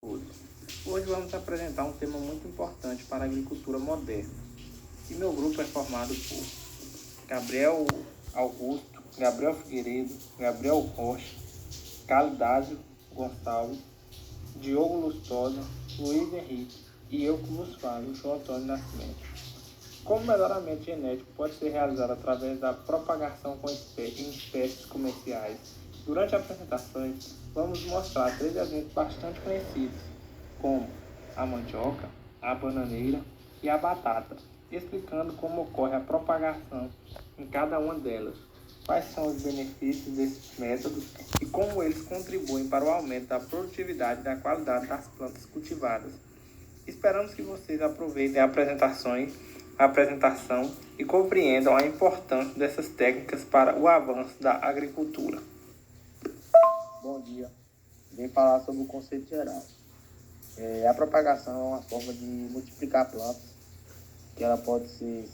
Hoje vamos apresentar um tema muito importante para a agricultura moderna. E meu grupo é formado por Gabriel Augusto, Gabriel Figueiredo, Gabriel Rocha, Calidásio Gonçalves, Diogo Lustosa, Luiz Henrique e eu que vos falo, João Antônio Nascimento. Como o melhoramento genético pode ser realizado através da propagação em espécies comerciais? Durante a apresentação, vamos mostrar 3 exemplos bastante conhecidos, como a mandioca, a bananeira e a batata, explicando como ocorre a propagação em cada uma delas, quais são os benefícios desses métodos e como eles contribuem para o aumento da produtividade e da qualidade das plantas cultivadas. Esperamos que vocês aproveitem a apresentação e compreendam a importância dessas técnicas para o avanço da agricultura. Bom dia. Vim falar sobre o conceito geral. A propagação é uma forma de multiplicar plantas, que ela pode ser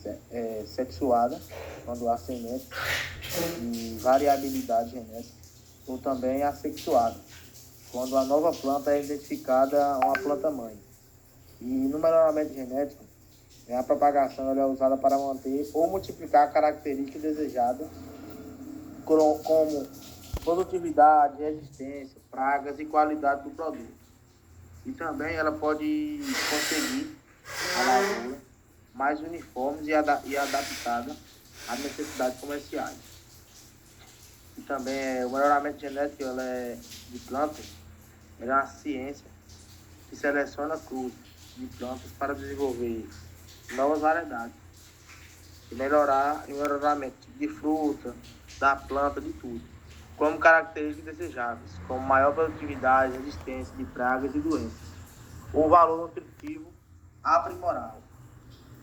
sexuada, quando há sementes de variabilidade genética, ou também assexuada, quando a nova planta é identificada uma planta-mãe. E no melhoramento genético, a propagação ela é usada para manter ou multiplicar a característica desejada, como produtividade, resistência, pragas e qualidade do produto. E também ela pode conseguir a lavoura mais uniformes e adaptada às necessidades comerciais. E também o melhoramento genético de plantas é uma ciência que seleciona cruzes de plantas para desenvolver novas variedades e melhorar o melhoramento de fruta, da planta, de tudo, como características desejáveis, como maior produtividade, resistência de pragas e doenças, o valor nutritivo aprimorado.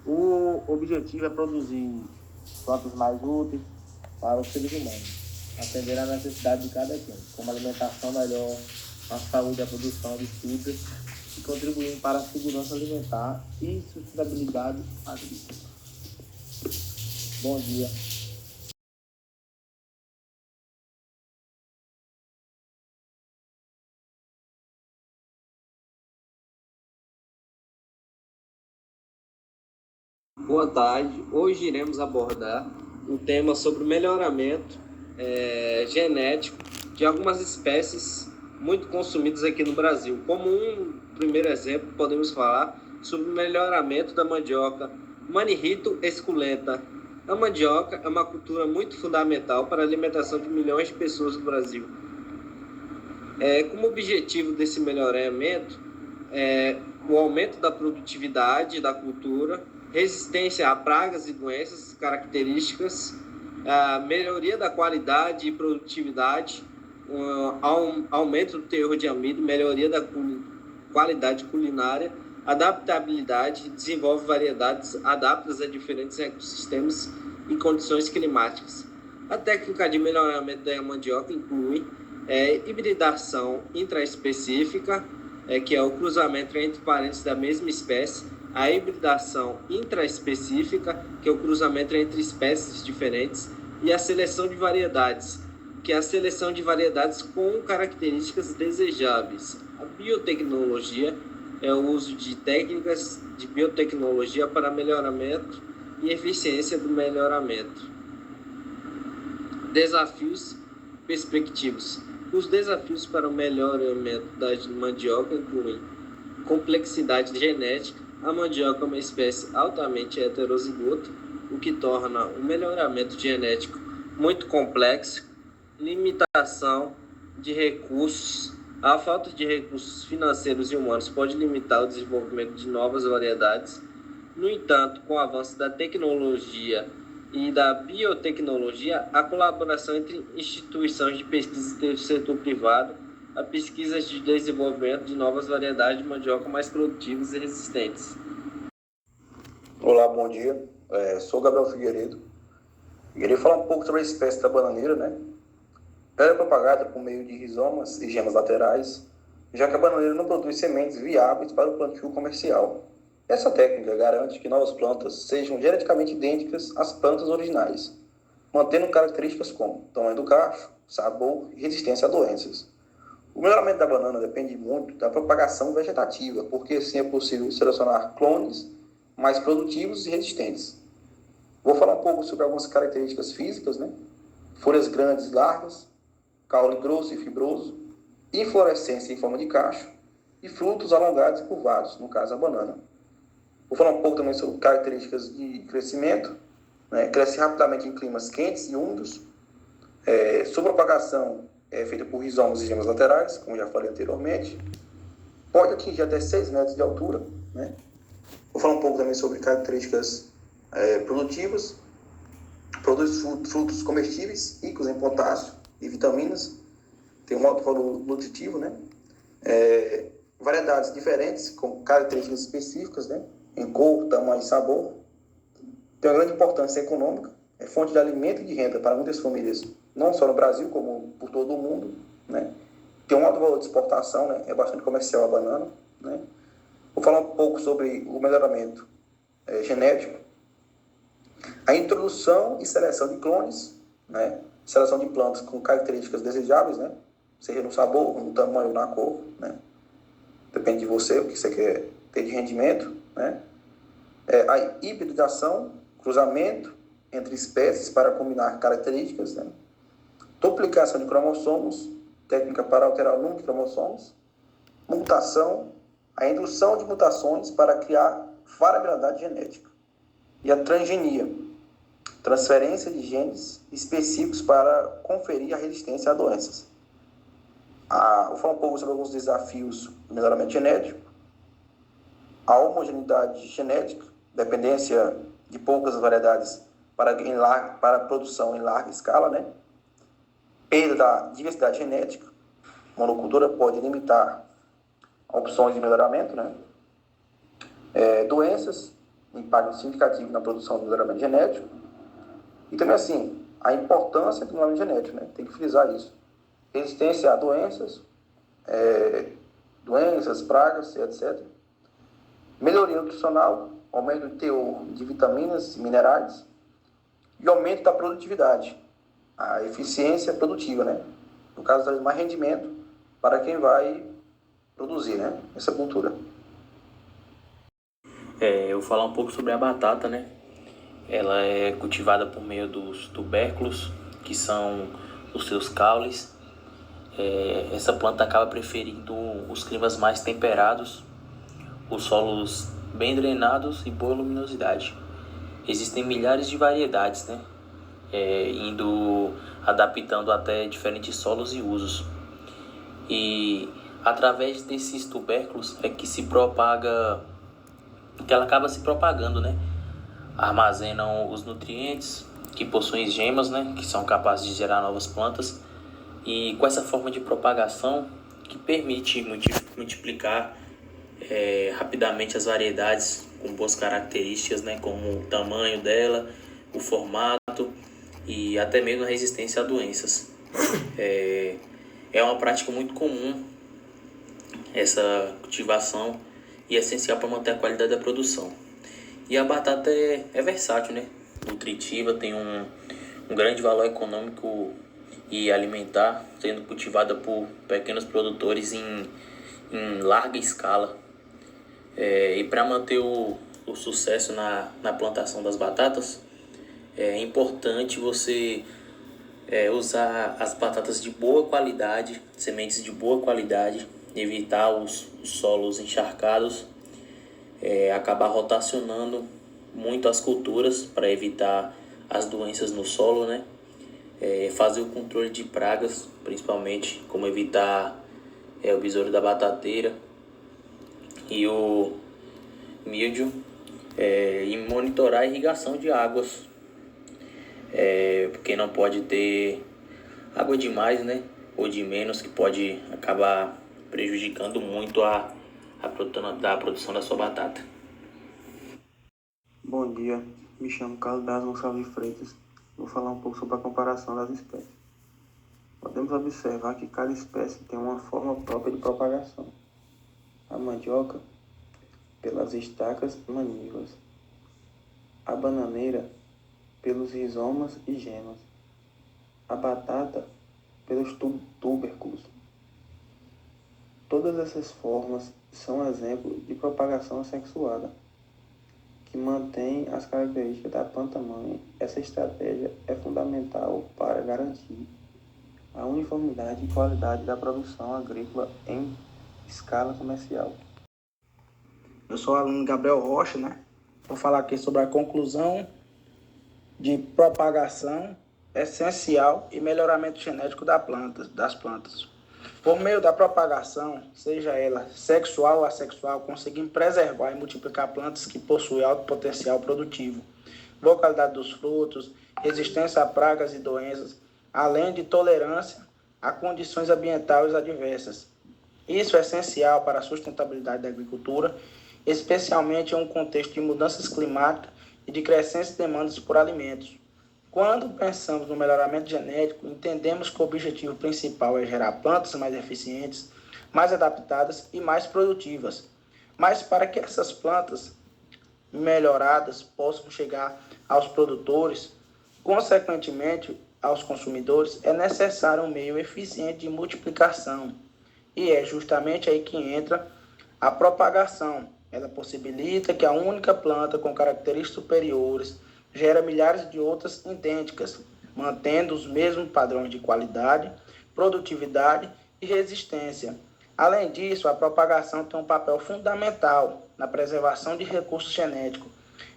O objetivo é produzir plantas mais úteis para os seres humanos, atender à necessidade de cada quem, como alimentação melhor, a saúde e a produção de fibras e contribuindo para a segurança alimentar e sustentabilidade agrícola. Bom dia. Boa tarde. Hoje iremos abordar um tema sobre o melhoramento genético de algumas espécies muito consumidas aqui no Brasil. Como um primeiro exemplo, podemos falar sobre o melhoramento da mandioca Manihito esculenta. A mandioca é uma cultura muito fundamental para a alimentação de milhões de pessoas no Brasil. Como objetivo desse melhoramento, o aumento da produtividade da cultura, resistência a pragas e doenças características, a melhoria da qualidade e produtividade, aumento do teor de amido, melhoria da qualidade culinária, adaptabilidade, desenvolve variedades adaptadas a diferentes ecossistemas e condições climáticas. A técnica de melhoramento da mandioca inclui hibridação intraespecífica, que é o cruzamento entre parentes da mesma espécie, a hibridação intraespecífica, que é o cruzamento entre espécies diferentes, e a seleção de variedades, que é a seleção de variedades com características desejáveis. A biotecnologia é o uso de técnicas de biotecnologia para melhoramento e eficiência do melhoramento. Desafios perspectivos. Os desafios para o melhoramento da mandioca incluem complexidade genética. A mandioca é uma espécie altamente heterozigota, o que torna o melhoramento genético muito complexo. Limitação de recursos. A falta de recursos financeiros e humanos pode limitar o desenvolvimento de novas variedades. No entanto, com o avanço da tecnologia e da biotecnologia, a colaboração entre instituições de pesquisa do setor privado, a pesquisa de desenvolvimento de novas variedades de mandioca mais produtivas e resistentes. Olá, bom dia. Sou Gabriel Figueiredo. Irei falar um pouco sobre a espécie da bananeira, Ela é propagada por meio de rizomas e gemas laterais, já que a bananeira não produz sementes viáveis para o plantio comercial. Essa técnica garante que novas plantas sejam geneticamente idênticas às plantas originais, mantendo características como tamanho do cacho, sabor e resistência a doenças. O melhoramento da banana depende muito da propagação vegetativa, porque assim é possível selecionar clones mais produtivos e resistentes. Vou falar um pouco sobre algumas características físicas, né? Folhas grandes e largas, caule grosso e fibroso, inflorescência em forma de cacho e frutos alongados e curvados, no caso a banana. Vou falar um pouco também sobre características de crescimento, né? Cresce rapidamente em climas quentes e úmidos. Sua propagação é feita por rizomos e gemas laterais, como já falei anteriormente. Pode atingir até 6 metros de altura, né? Vou falar um pouco também sobre características produtivas. Produz frutos comestíveis, ricos em potássio e vitaminas. Tem um alto valor nutritivo, né? Variedades diferentes, com características específicas, né? Em cor, tamanho e sabor. Tem uma grande importância econômica. É fonte de alimento e de renda para muitas famílias, não só no Brasil, como por todo o mundo, né? Tem um alto valor de exportação, né? É bastante comercial a banana, né? Vou falar um pouco sobre o melhoramento genético. A introdução e seleção de clones, né? Seleção de plantas com características desejáveis, né? Seja no sabor, no tamanho, na cor, né? Depende de você, o que você quer ter de rendimento, né? A hibridação, cruzamento entre espécies para combinar características, né? Duplicação de cromossomos, técnica para alterar o número de cromossomos, mutação, a indução de mutações para criar variabilidade genética, e a transgenia, transferência de genes específicos para conferir a resistência a doenças. Vou falar um pouco sobre alguns desafios do melhoramento genético. A homogeneidade genética, dependência de poucas variedades para a produção em larga escala, né? Perda da diversidade genética. Monocultura pode limitar opções de melhoramento, né? Doenças, impacto significativo na produção do melhoramento genético. E também, assim, a importância do melhoramento genético, né? Tem que frisar isso. Resistência a doenças, pragas, etc. Melhoria nutricional, aumento do teor de vitaminas e minerais e aumento da produtividade, a eficiência produtiva, né? No caso, traz mais rendimento para quem vai produzir, né? Essa cultura. Eu vou falar um pouco sobre a batata, né? Ela é cultivada por meio dos tubérculos, que são os seus caules. Essa planta acaba preferindo os climas mais temperados, os solos bem drenados e boa luminosidade. Existem milhares de variedades, né? Indo adaptando até diferentes solos e usos. E através desses tubérculos é que se propaga, que ela acaba se propagando, né? Armazenam os nutrientes, que possuem gemas, né? Que são capazes de gerar novas plantas. E com essa forma de propagação que permite multiplicar rapidamente as variedades com boas características, né, como o tamanho dela, o formato e até mesmo a resistência a doenças. É uma prática muito comum essa cultivação e é essencial para manter a qualidade da produção. E a batata é versátil, né? Nutritiva, tem um grande valor econômico e alimentar, sendo cultivada por pequenos produtores em larga escala. E para manter o sucesso na plantação das batatas, é importante você usar as batatas de boa qualidade, sementes de boa qualidade, evitar os solos encharcados, acabar rotacionando muito as culturas para evitar as doenças no solo, né? Fazer o controle de pragas, principalmente, como evitar o besouro da batateira e o míldio, e monitorar a irrigação de águas, porque não pode ter água demais, né, ou de menos, que pode acabar prejudicando muito a produção da sua batata. Bom dia, me chamo Carlos Das Gonçalves Freitas. Vou falar um pouco sobre a comparação das espécies. Podemos observar que cada espécie tem uma forma própria de propagação. A mandioca, pelas estacas manívas. A bananeira, pelos rizomas e gemas. A batata, pelos tubérculos. Todas essas formas são exemplo de propagação assexuada, que mantém as características da planta-mãe. Essa estratégia é fundamental para garantir a uniformidade e qualidade da produção agrícola em escala comercial. Eu sou o aluno Gabriel Rocha, né? Vou falar aqui sobre a conclusão de propagação essencial e melhoramento genético das plantas. Por meio da propagação, seja ela sexual ou assexual, conseguimos preservar e multiplicar plantas que possuem alto potencial produtivo, boa qualidade dos frutos, resistência a pragas e doenças, além de tolerância a condições ambientais adversas. Isso é essencial para a sustentabilidade da agricultura, especialmente em um contexto de mudanças climáticas e de crescentes demandas por alimentos. Quando pensamos no melhoramento genético, entendemos que o objetivo principal é gerar plantas mais eficientes, mais adaptadas e mais produtivas. Mas para que essas plantas melhoradas possam chegar aos produtores, consequentemente aos consumidores, é necessário um meio eficiente de multiplicação. E é justamente aí que entra a propagação. Ela possibilita que a única planta com características superiores gera milhares de outras idênticas, mantendo os mesmos padrões de qualidade, produtividade e resistência. Além disso, a propagação tem um papel fundamental na preservação de recursos genéticos.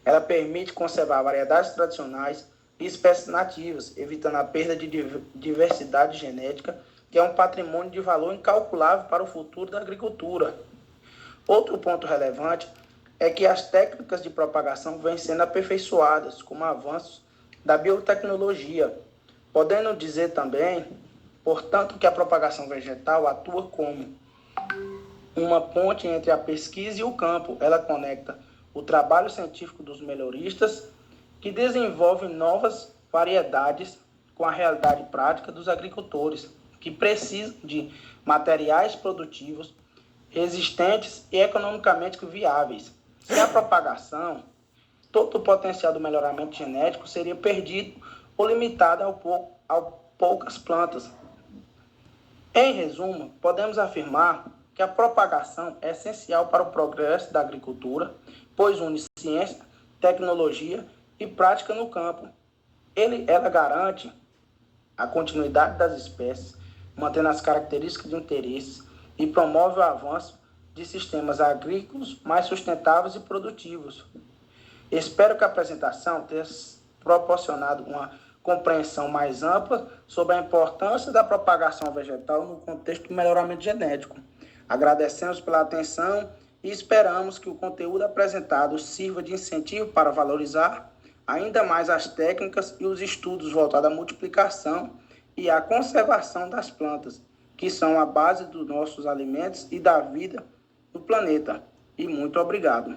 Ela permite conservar variedades tradicionais e espécies nativas, evitando a perda de diversidade genética, que é um patrimônio de valor incalculável para o futuro da agricultura. Outro ponto relevante é que as técnicas de propagação vêm sendo aperfeiçoadas com avanços da biotecnologia, podendo dizer também, portanto, que a propagação vegetal atua como uma ponte entre a pesquisa e o campo. Ela conecta o trabalho científico dos melhoristas, que desenvolvem novas variedades, com a realidade prática dos agricultores, que precisam de materiais produtivos resistentes e economicamente viáveis. Sem a propagação, todo o potencial do melhoramento genético seria perdido ou limitado a poucas plantas. Em resumo, podemos afirmar que a propagação é essencial para o progresso da agricultura, pois une ciência, tecnologia e prática no campo. Ela garante a continuidade das espécies, mantendo as características de interesse e promove o avanço de sistemas agrícolas mais sustentáveis e produtivos. Espero que a apresentação tenha proporcionado uma compreensão mais ampla sobre a importância da propagação vegetal no contexto do melhoramento genético. Agradecemos pela atenção e esperamos que o conteúdo apresentado sirva de incentivo para valorizar ainda mais as técnicas e os estudos voltados à multiplicação e à conservação das plantas, que são a base dos nossos alimentos e da vida no planeta. E muito obrigado.